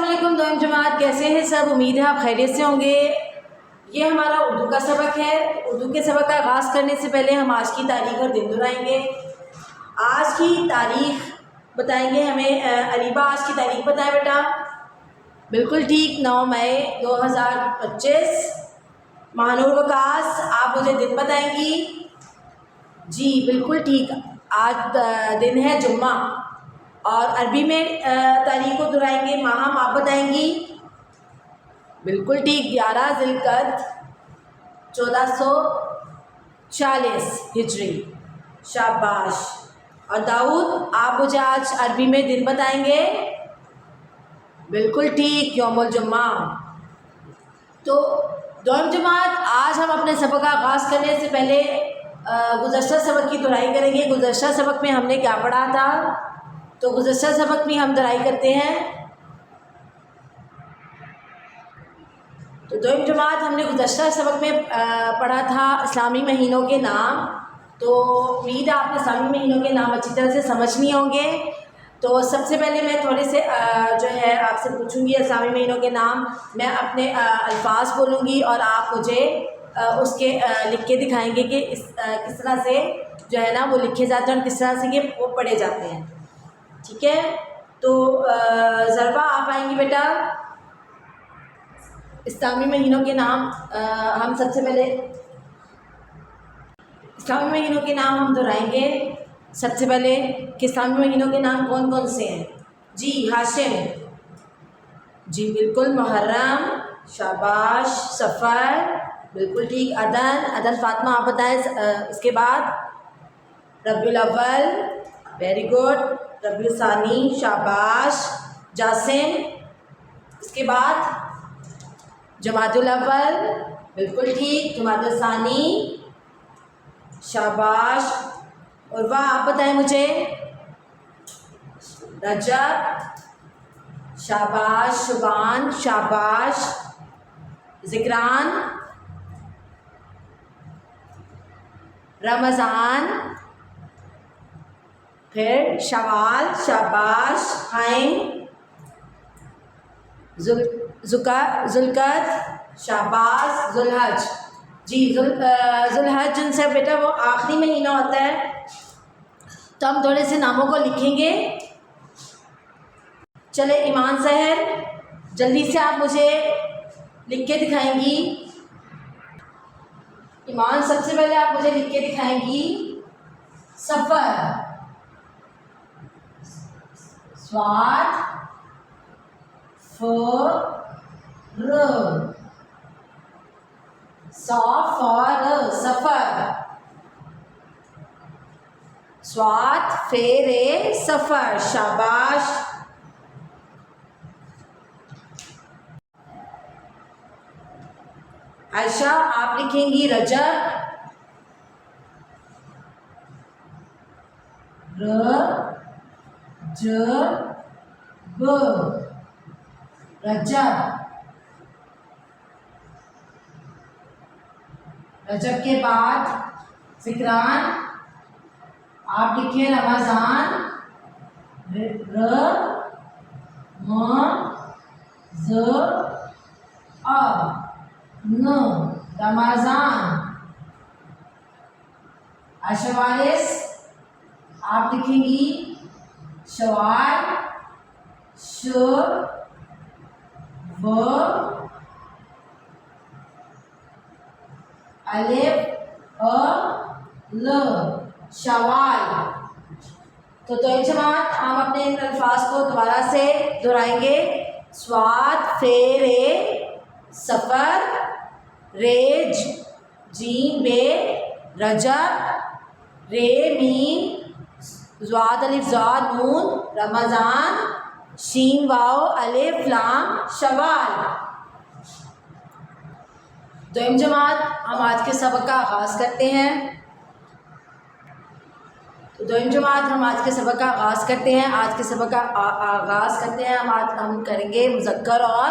अस्सलामुअलैकुम दोयम जमात, कैसे हैं सब। उम्मीद है आप खैरियत से होंगे। ये हमारा उर्दू का सबक है। उर्दू के सबक का आगाज़ करने से पहले हम आज की तारीख़ और दिन दोहराएंगे। आज की तारीख़ बताएंगे हमें। अलीबा आज की तारीख़ बताएं बेटा। बिल्कुल ठीक, 9 मई 2025। महानूर वकास, आप मुझे दिन बताएंगी। जी बिल्कुल ठीक, आज दिन है जुम्मा। और अरबी में तारीख़ को दोहराएंगे। माह आप बताएंगी। बिल्कुल ठीक, 11 ज़िलक़द 1440 हिजरी। शाबाश। और दाऊद, आप मुझे आज अरबी में दिन बताएंगे। बिल्कुल ठीक, यौमुल जुम्मा। तो दोयम जमात, आज हम अपने सबक का आगाज़ करने से पहले गुज़श्ता सबक की दोहराई करेंगे। गुज़श्ता सबक में हमने क्या पढ़ा था, तो गुज़श्ता सबक में हम दोहराई करते हैं। तो दोयम जमात, हमने गुज़श्ता सबक में पढ़ा था इस्लामी महीनों के नाम। तो उम्मीद है आपने इस्लामी महीनों के नाम अच्छी तरह से समझ लिए होंगे। तो सबसे पहले मैं थोड़े से जो है आपसे पूछूंगी इस्लामी महीनों के नाम। मैं अपने अल्फाज बोलूँगी और आप मुझे उसके लिख के दिखाएंगे कि किस तरह से जो है ना वो लिखे जाते हैं और किस तरह से ये वो पढ़े जाते हैं। ठीक है, तो ज़रबा आप आएंगी बेटा। इस्लामी महीनों के नाम हम सबसे पहले इस्लामी महीनों के नाम हम दोहराएंगे। सबसे पहले कि इस्लामी महीनों के नाम कौन कौन से हैं। जी हाशिम, जी बिल्कुल। मुहर्रम, शाबाश। सफ़र, बिल्कुल ठीक। अदन, अदन फातिमा आप बताएं। इसके बाद रबीउल अव्वल, वेरी गुड। रबीउल सानी, शाबाश। जासिम, इसके बाद जमादुल अव्वल, बिल्कुल ठीक। जमादुल सानी, शाबाश। और वाह आप बताएं मुझे। रजब, शाबाश। शुबान, शाबाश। ज़िक्रान, रमज़ान, फिर शवाल, शाबाश। हाइम, ज़ुल्क़द, शाबाश। ज़ुल्हज, जी ज़ुल्हज जिनसे बेटा वो आखिरी महीना होता है। तो हम थोड़े से नामों को लिखेंगे। चले ईमान सहर, जल्दी से आप मुझे लिख के दिखाएंगी। ईमान, सबसे पहले आप मुझे लिख के दिखाएंगी। सफ़र, स्वाद, सफ़र, सफ़र। स्वाद फेरे सफ़र, शाबाश। आयशा, आप लिखेंगी रजब। रजब। रजब के बाद ज़िक्रान, आप लिखें रमज़ान। रमज़ान। अशवारिस, आप लिखेंगी शवाल। अलिफ ल, शवाल। तो जमात, हम अपने इन अल्फाज को दोबारा से दोहराएंगे। स्वाद फेरे सफ़र, रेज जीम बे, रजब, रे मीम, ज़ाद अलिफ ज़ाद नून, रमज़ान, शीन वाओ अलिफ लाम, शवाल। दोयम जमात, हम आज के सबक का आगाज़ करते हैं। तो दोयम जमात, हम आज के सबक का आगाज़ करते हैं। आज के सबक का आगाज़ करते हैं हम करेंगे मुज़क्कर और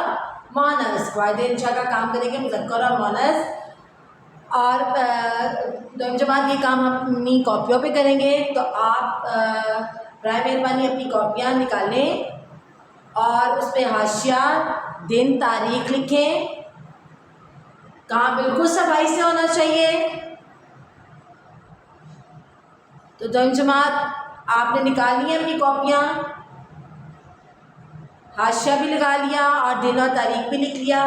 मुअन्नस। वाहिद इंशा का काम करेंगे, मुज़क्कर और मुअन्नस। और दोयम जमात, ये काम हम अपनी कॉपियों पे करेंगे। तो आप बराए मेहरबानी अपनी कॉपियाँ निकालें और उस पर हाशिया दिन तारीख लिखें। काम बिल्कुल सफाई से होना चाहिए। तो दोनों जमात आपने निकाल ली अपनी कॉपियाँ, हाशिया भी लगा लिया और दिन और तारीख भी लिख लिया।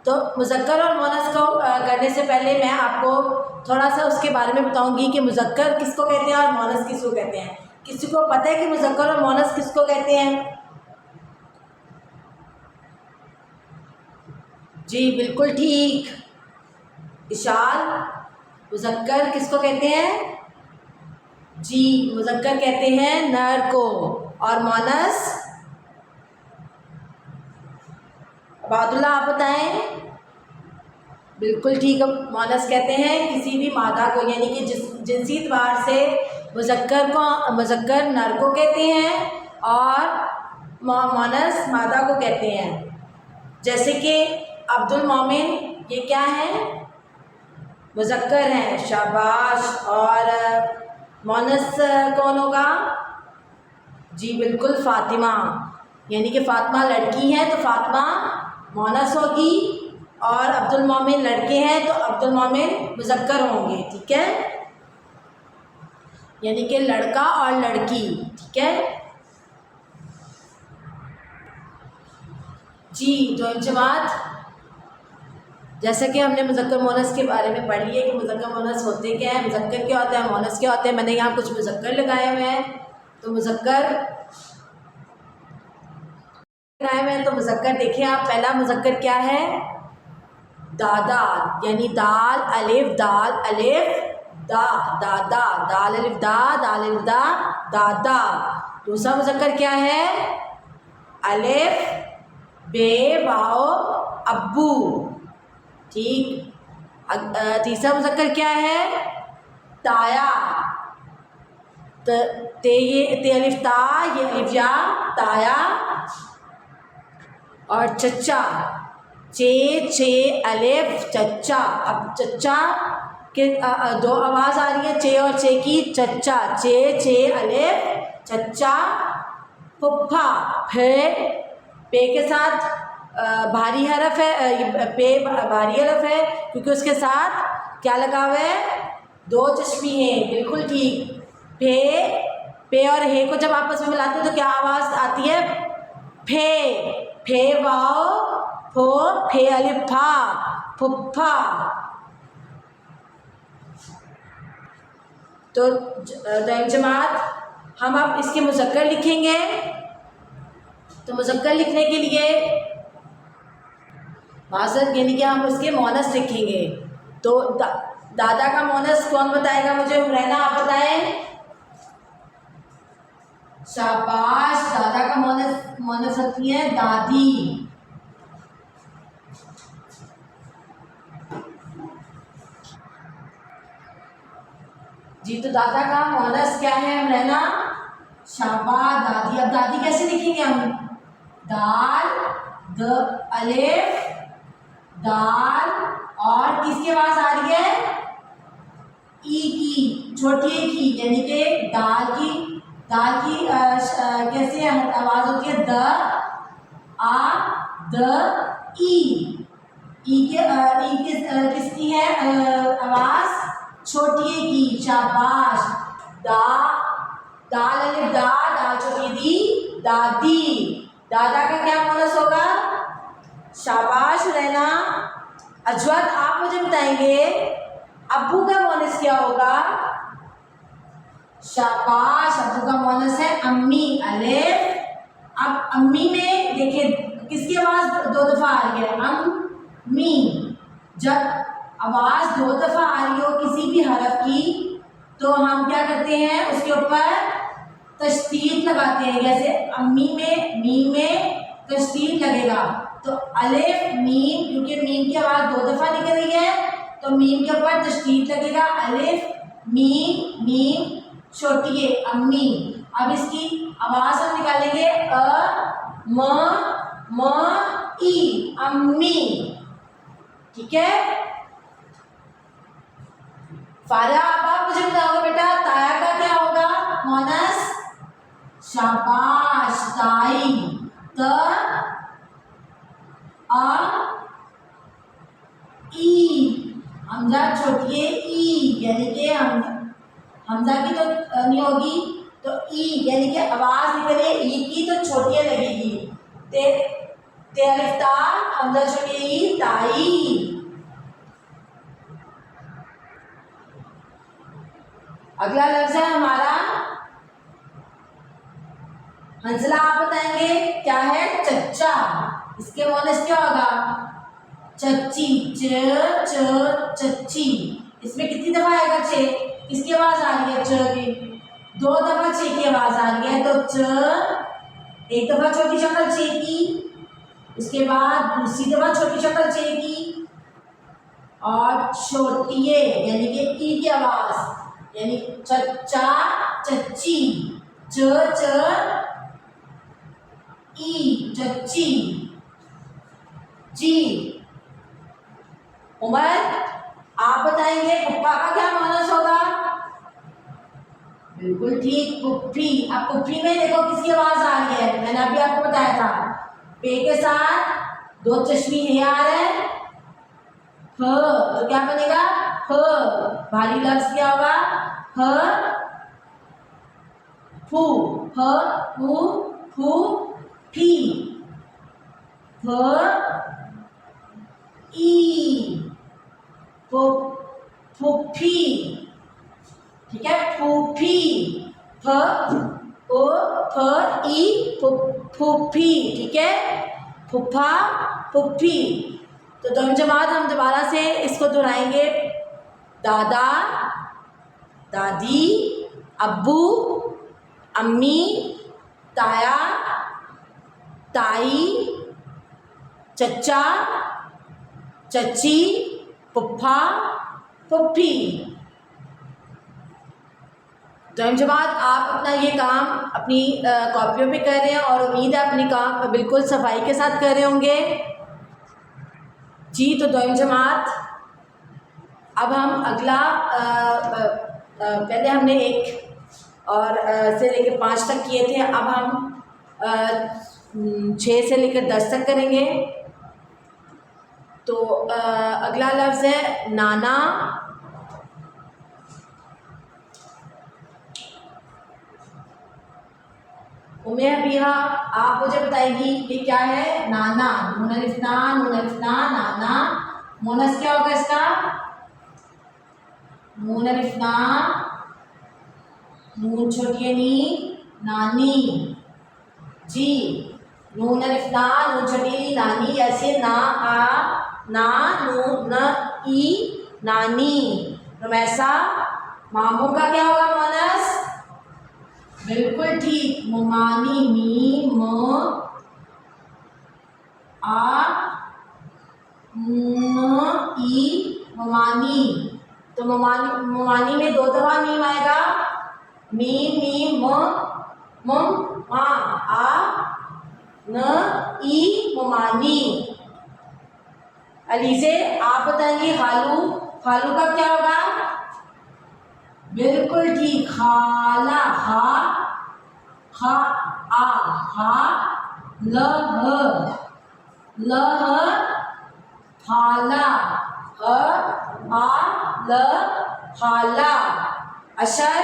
तो मुज़क्कर और मुअन्नस को करने से पहले मैं आपको थोड़ा सा उसके बारे में बताऊंगी कि मुज़क्कर किसको कहते हैं और मुअन्नस किसको कहते हैं। किसी को पता है कि मुज़क्कर और मुअन्नस किसको कहते हैं? जी बिल्कुल ठीक। इशाल, मुज़क्कर किसको कहते हैं? जी मुज़क्कर कहते हैं नर को, और मुअन्नस? अबादुल्ला आप बताएं। बिल्कुल ठीक, मुअन्नस कहते हैं किसी भी मादा को, यानी कि जिनसी एतबार से मुज़क्कर नर को कहते हैं और मुअन्नस मादा को कहते हैं। जैसे कि अब्दुल मोमिन, ये क्या है? मुज़क्कर हैं, शाबाश। और मुअन्नस कौन होगा? जी बिल्कुल फ़ातिमा, यानी कि फ़ातिमा लड़की है तो फ़ातिमा मुअन्नस होगी, और अब्दुल मोमिन लड़के हैं तो अब्दुल मोमिन मुज़क्कर होंगे। ठीक है, यानी कि लड़का और लड़की। ठीक है जी। तो जमात, जैसे कि हमने मुज़क्कर मुअन्नस के बारे में पढ़ लिया कि मुज़क्कर मुअन्नस होते क्या है, मुज़क्कर क्या होता है, मुअन्नस क्या होते हैं। मैंने यहाँ कुछ मुज़क्कर लगाए हुए हैं। तो मुज़क्कर लगाए हुए हैं, तो मुज़क्कर देखिए आप, पहला मुज़क्कर क्या है? दादा, यानी दाल अलिफ दा, दादा, दाल अलिफ दा, दाल अलिफ दा, दादा। दूसरा मुज़क्कर क्या है? अलिफ बे वाओ अब्बू। ठीक। तीसरा मुज़क्कर क्या है? ताया, ते अलिफ ता, ये अलिफ या, ताया। और चच्चा, चे अलिफ चच्चा। अब चच्चा के दो आवाज़ आ रही है, चे और चे की। चच्चा, चे अलिफ चच्चा। फुफ्फा, पे के साथ भारी हरफ है, पे भारी हरफ है क्योंकि उसके साथ क्या लगा हुआ है? दो चश्मी हैं। बिल्कुल ठीक। पे और हे को जब आपस में मिलाते हैं तो क्या आवाज़ आती है? फे वाओ फो, फे अलिफ फा, फुफ्फा। तो जमात, हम अब इसके मुज़क्कर लिखेंगे। तो मुज़क्कर लिखने के लिए माज़रत, यानी कि हम उसके मुअन्नस लिखेंगे। तो दादा का मुअन्नस कौन बताएगा मुझे? हुरैना आप बताएं। शाबाश। दादा का मुअन्नस होती है दादी। जी, तो दादा का मुअन्नस क्या है हुरैना? शाबाश, दादी। अब दादी कैसे लिखेंगे हम? दाल, द अलिफ, दाल, और किसकी आवाज़ आ रही है? ई की, छोटी ए की, यानी कि दाल की कैसे आवाज़ होती है? द आ, द ई। किसकी है आवाज़? छोटी ए की। शाबाश। दाल अलिफ दा, दाल छोटी दी, दादी। दादा का क्या मुअन्नस होगा? शाबाश रहना। अजवद, आप मुझे बताएंगे अब्बू का मुअन्नस क्या होगा? शाबाश। अब्बू का मुअन्नस है अम्मी, अलिफ। अब अम्मी में देखिए किसकी आवाज़ दो दफ़ा आ रही है? अम्मी। जब आवाज़ दो दफ़ा आ रही हो किसी भी हरफ की तो हम क्या करते हैं? उसके ऊपर तशदीद लगाते हैं। जैसे अम्मी में, मीम में तशदीद लगेगा तो अलिफ मीम, क्योंकि मीम की आवाज़ दो दफ़ा निकल रही है तो मीम के ऊपर तशदीद लगेगा। अलिफ मीम, मीम छोटी है अम्मी। अब इसकी आवाज़ हम निकालेंगे म ई, अम्मी। ठीक है। फारिया, अब आप मुझे बताओगे बेटा ताया का क्या होगा मुअन्नस? शाबाश, ताई। त अ ई, हमजा छोटी है ई, यानी कि हमजा की तो नहीं होगी, तो ई यानी कि आवाज निकले ई की तो छोटी लगेगी। ते अलिफ ता, हमजा छोटी ई, ताई। अगला लफ्ज है हमारा हंसला। आप बताएंगे क्या है? चच्चा। इसके मोनस क्या होगा? चच्ची। चच्ची। इसमें कितनी दफा आएगा? चे। किसकी आवाज आ रही है? च की। 2 दफा चे की आवाज आ रही है, तो च। एक दफा छोटी शक्ल चे की, उसके बाद दूसरी दफा छोटी शक्ल चे की, और छोटी ए यानी कि ई की आवाज, यानी चच्चा चच्ची। च ई, चच्ची। जी। उमर, आप बताएंगे पुप्पा का क्या मानस होगा? बिल्कुल ठीक, पुप्पी। अब पुप्पी में देखो किसकी आवाज आ रही है, मैंने अभी आपको बताया था। पे के साथ 2 चश्मी है आ रहे हैं, फ, तो क्या बनेगा? फ। भारी लफ्ज क्या होगा? फ फू। फ फू फू फी। फ ई, फूफी। ठीक है, फूफी। फ ओ फ ई, फूफी। ठीक है, फूफा, फूफी। तो दोनों जमात हम दोबारा से इसको दोहराएंगे। दादा, दादी, अब्बू, अम्मी, ताया, ताई, चच्चा, चच्ची, पुप्पा, पुप्पी। तो जमात आप अपना ये काम अपनी कॉपियों पे कर रहे हैं और उम्मीद है अपनी काम बिल्कुल सफाई के साथ कर रहे होंगे जी। तो दोयम जमात अब हम अगला पहले हमने 1 और से लेकर 5 तक किए थे, अब हम 6 से लेकर 10 तक करेंगे। तो अगला लफ्ज़ है नाना। उम्मे बिहा, आप मुझे बताएगी ये क्या है? नाना। नून अलिफ ना, नून अलिफ ना, नाना। मोनस क्या होगा इसका? नून अलिफ ना, नून छोटी नी, नानी। जी। नून अलिफ ना, नून छोटी नी, नानी। ऐसे ना आ, ना नू न ई, नानी। रमैसा, मामू का क्या होगा मोनस? बिल्कुल ठीक, मुमानी। मी म आ न ई, मुमानी। तो मुमानी में 2 दफा मीम आएगा। मी मी म मा आ न ई, मुमानी। अलीजे, आप बताएंगे खालू। खालू का क्या होगा? बिल्कुल ठीक, खाला। खा आ, खा ल खाला। आ ल खाला। अशर,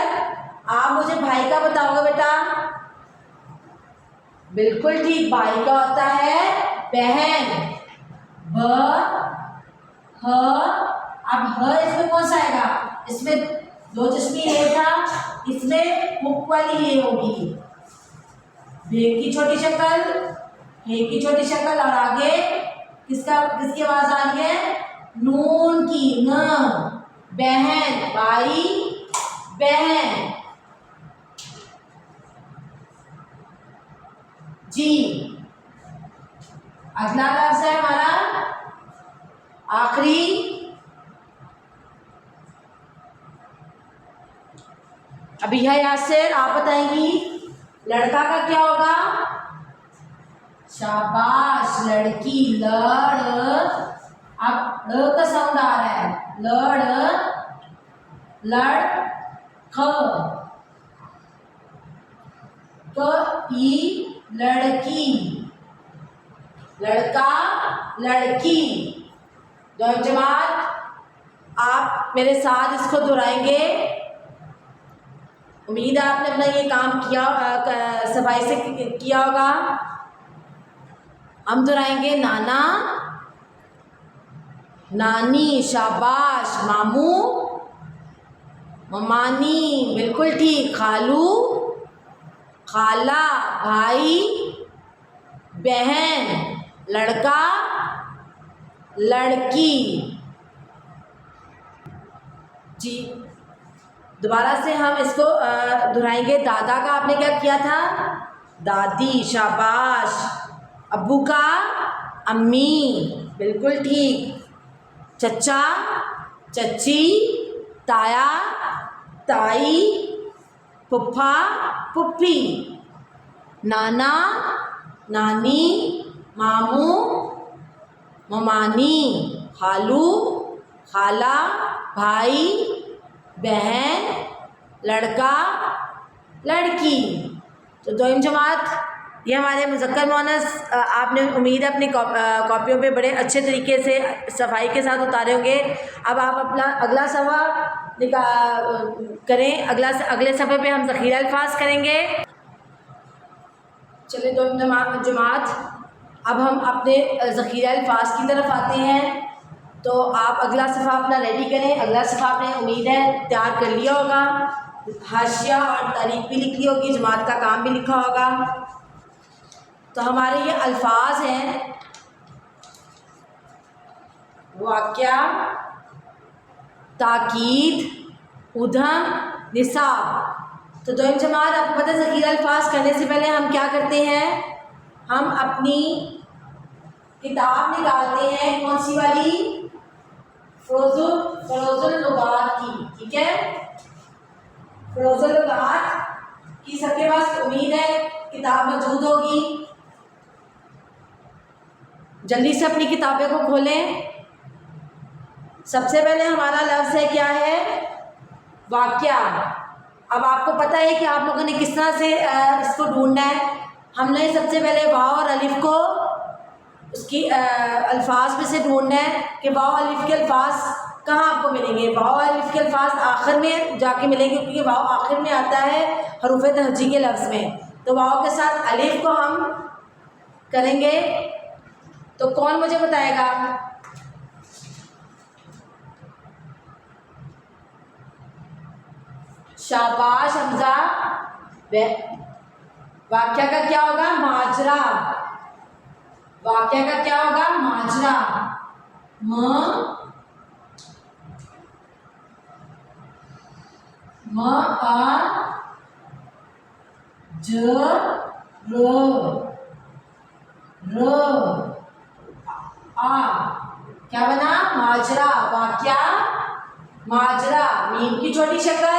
आप मुझे भाई का बताओगे बेटा? बिल्कुल ठीक, भाई का होता है बहन। ब ह, अब ह इसमें कौन सा आएगा? इसमें 2 चश्मी ये था, इसमें हुक वाली ये होगी। भे की छोटी शक्ल, हे की छोटी शक्ल, और आगे किसकी आवाज आ रही है? नून की, न। बहन, भाई, बहन। जी। अगला लफ्ज है हमारा आखिरी। अभी है यासिर, आप बताएंगी लड़का का क्या होगा? शाबाश, लड़की। लड़, अब ड़ का साउंड आ रहा है। लड़, लड़, ख ई, लड़की। लड़का लड़की। दोनों जमात आप मेरे साथ इसको दोहराएंगे। उम्मीद है आपने अपना ये काम किया, सफाई से किया होगा। हम दोहराएंगे नाना नानी, शाबाश। मामू ममानी, बिल्कुल ठीक। खालू खाला, भाई बहन, लड़का लड़की। जी दोबारा से हम इसको दोहराएंगे। दादा का आपने क्या किया था? दादी, शाबाश। अब्बू का अम्मी, बिल्कुल ठीक। चचा चची, ताया ताई, फुफ्फा फुफ्फी, नाना नानी, मामू ममानी, खालू खाला, भाई बहन, लड़का लड़की। तो दोनों जमात ये हमारे मुज़क्कर मुअन्नस आपने उम्मीद है अपनी कॉपियों पे बड़े अच्छे तरीके से सफाई के साथ उतारे होंगे। अब आप अपना अगला सफ़ा करें। अगले सफ़े पे हम ज़ख़ीरा अल्फाज करेंगे। चलिए दोनों जमात अब हम अपने ज़ख़ीरा अल्फाज की तरफ आते हैं। तो आप अगला सफ़ा अपना रेडी करें। अगला सफ़ा आपने उम्मीद है तैयार कर लिया होगा, हाशिया और तारीख भी लिख ली होगी, जमात का काम भी लिखा होगा। तो हमारे ये अल्फाज हैं वाक़या, ताकीद, उधम, निसाब। तो दोनों जमात आपको पता है ज़ख़ीरा अल्फाज करने से पहले हम क्या करते हैं? हम अपनी किताब निकालते हैं। कौन सी वाली? फ़ुरूज़ुल लुगात की, ठीक है। फ़ुरूज़ुल लुगात की सबके पास उम्मीद है किताब मौजूद होगी। जल्दी से अपनी किताबें को खोलें। सबसे पहले हमारा लफ्ज़ है क्या है? वाक़या। अब आपको पता है कि आप लोगों ने किस तरह से इसको ढूंढना है। हमने सबसे पहले वाव और अलिफ को उसकी अल्फाज में से ढूंढना है कि वाव अलिफ के अल्फाज कहाँ आपको मिलेंगे। वाव अलिफ के अल्फाज आखिर में जाके मिलेंगे, क्योंकि वाव आखिर में आता है हरूफ़ तहजी के लफ्ज़ में। तो वाव के साथ अलिफ को हम करेंगे। तो कौन मुझे बताएगा? शाबाश हमजा। वाक़या का क्या होगा? माजरा। वाक़या का क्या होगा? माजरा। क्या बना? माजरा। वाक़या माजरा। मीम की छोटी शक्ल,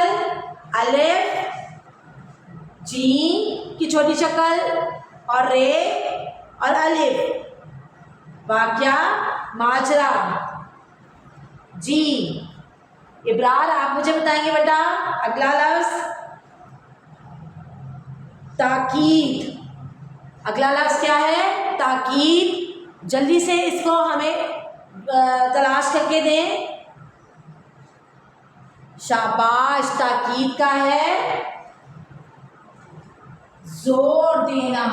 अलिफ, जीम की छोटी शक्ल और रे और अलिफ। वाक़या माजरा। जी इब्रार आप मुझे बताएंगे बेटा अगला लफ्ज़? ताकीद। अगला लफ्ज़ क्या है? ताकीद। जल्दी से इसको हमें तलाश करके दें। शाबाश। ताकीद का है जोर देना।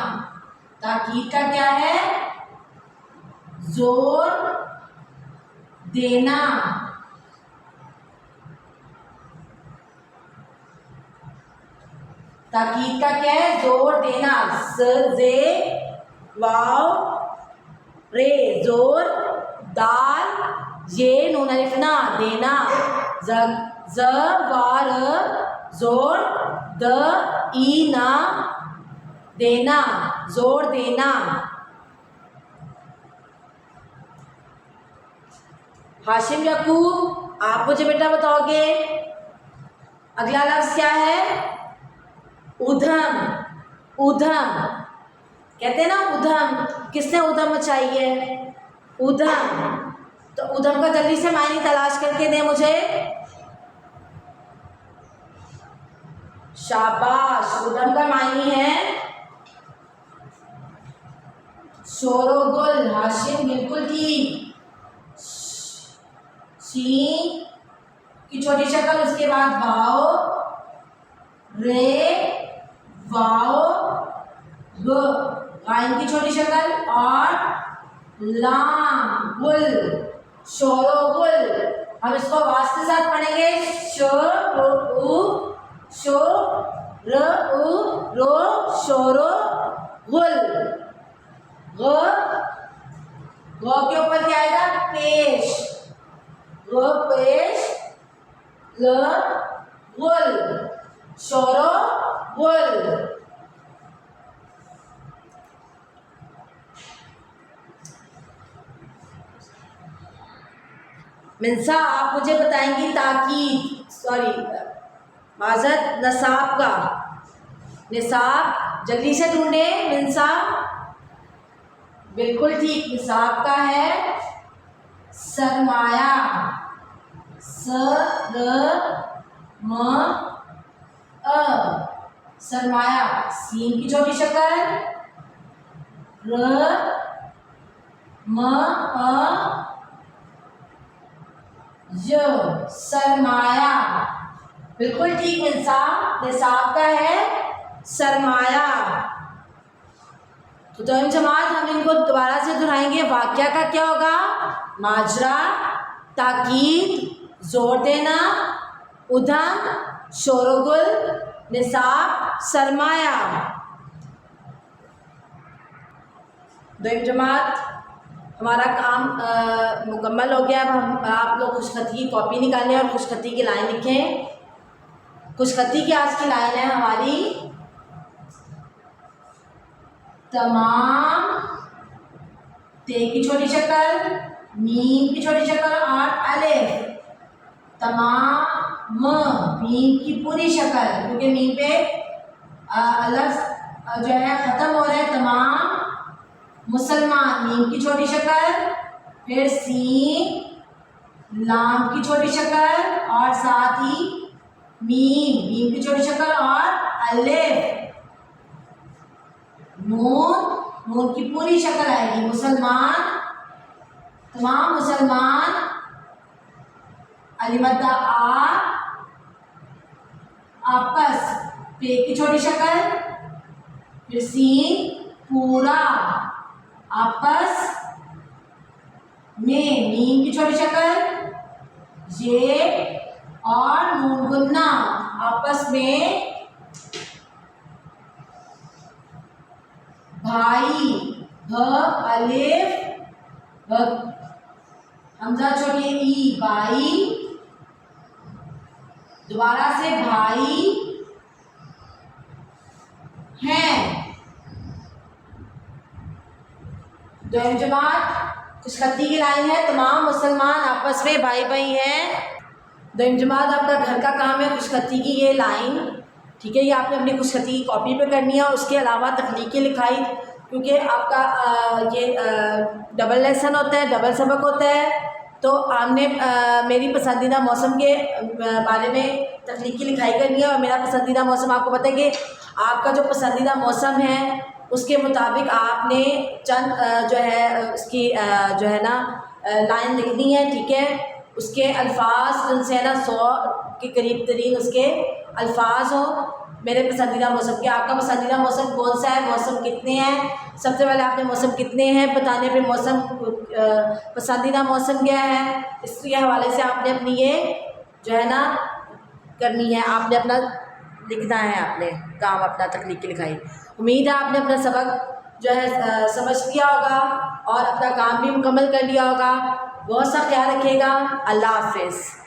ताकीद का क्या है? जोर देना। ताकीद का क्या है? जोर देना। जे वाव रे, जोर। दाल ये नून अलिफ ना, देना। ज वार जोर, द ई ना, देना, जोर देना। हाशिम यकूब आप मुझे बेटा बताओगे अगला लफ्ज़ क्या है? उधम। उधम कहते हैं ना, उधम। किसने उधम मचाई है? उधम। तो उधम का जल्दी से मायने तलाश करके दे मुझे। शाबाश। उधम का मायने है शोरोगुल, हाशिम बिल्कुल ठीक। शीन की छोटी शक्ल, उसके बाद वाओ, रे, वाओ, ग, गाइन की छोटी शक्ल, और लाम, गुल, शोरोगुल। हम इसको आवाज के साथ पढ़ेंगे। शो रो उ, शो र उ, रो, शोरो गुल। ग, ग के ऊपर क्या आएगा? पेश, ग पेश, ल गुल, शोरो गुल। मिंसा, आप मुझे बताएंगी ताकीद, सॉरी माजरत, नसाब का। निसाब जल्दी से ढूंढे मिंसा। बिल्कुल ठीक, निसाब का है सरमाया, स र म अ, सरमाया। सीन की छोटी शक्ल, र म अ य, सरमाया। बिल्कुल ठीक इंसान, निसाब का है सरमाया। तो जमात हम इनको दोबारा से दोहराएंगे। वाक्या का क्या होगा? माजरा, ताकीद, जोर देना, उधम, शोरगुल, निसाब, सरमाया। जमात हमारा काम मुकम्मल हो गया। अब हम आप लोग खुशखती की कॉपी निकालें और खुशखती की लाइन लिखें। खुशखती की आज की लाइन है हमारी, तमाम, ते की छोटी शक्ल, मीम की छोटी शक्ल और अलिफ, तमाम, मीम की पूरी शक्ल, क्योंकि मीम पे लफ्ज़ जो है ख़त्म हो रहा है। तमाम मुसलमान, मीम की छोटी शक्ल, फिर सीन, लाम की छोटी शक्ल और साथ ही मीम की छोटी शक्ल और अलिफ, नून की पूरी शक्ल आएगी। मुसलमान, तमाम मुसलमान, अलिमद्दा आ, आपस, पे की छोटी शक्ल, फिर सीन, पूरा, आपस में, मीम की छोटी शक्ल, ये और नून गुन्ना, आपस में, भाई, भ अलिफ, भ हमजा छोटी ई, भाई, दोबारा से भाई हैं। जमात खुशखती की लाइन है, तमाम मुसलमान आपस में भाई भाई हैं। जमात आपका घर का काम है खुशखती की ये लाइन, ठीक है। ये आपने अपनी खुशखती की कॉपी पे करनी है। और उसके अलावा तख्लीकी लिखाई, क्योंकि आपका ये डबल लेसन होता है, डबल सबक होता है। तो आपने मेरी पसंदीदा मौसम के बारे में तख्लीकी लिखाई करनी है। और मेरा पसंदीदा मौसम, आपको पता है कि आपका जो पसंदीदा मौसम है उसके मुताबिक आपने चंद जो है उसकी जो है ना लाइन लिखनी है, ठीक है। उसके अल्फाज जिनसे है ना 100 के करीब तरीन उसके अल्फाज हो मेरे पसंदीदा मौसम के। आपका पसंदीदा मौसम कौन सा है, मौसम कितने हैं? सबसे पहले आपने मौसम कितने हैं बताने पे मौसम पसंदीदा मौसम क्या है, इसके हवाले से आपने अपनी ये जो है ना करनी है। आपने अपना लिखना है, आपने काम अपना तकनीकी लिखाई। उम्मीद है आपने अपना सबक जो है समझ लिया होगा और अपना काम भी मुकम्मल कर लिया होगा। बहुत सा ख्याल रखिएगा। अल्लाह हाफ़िज़।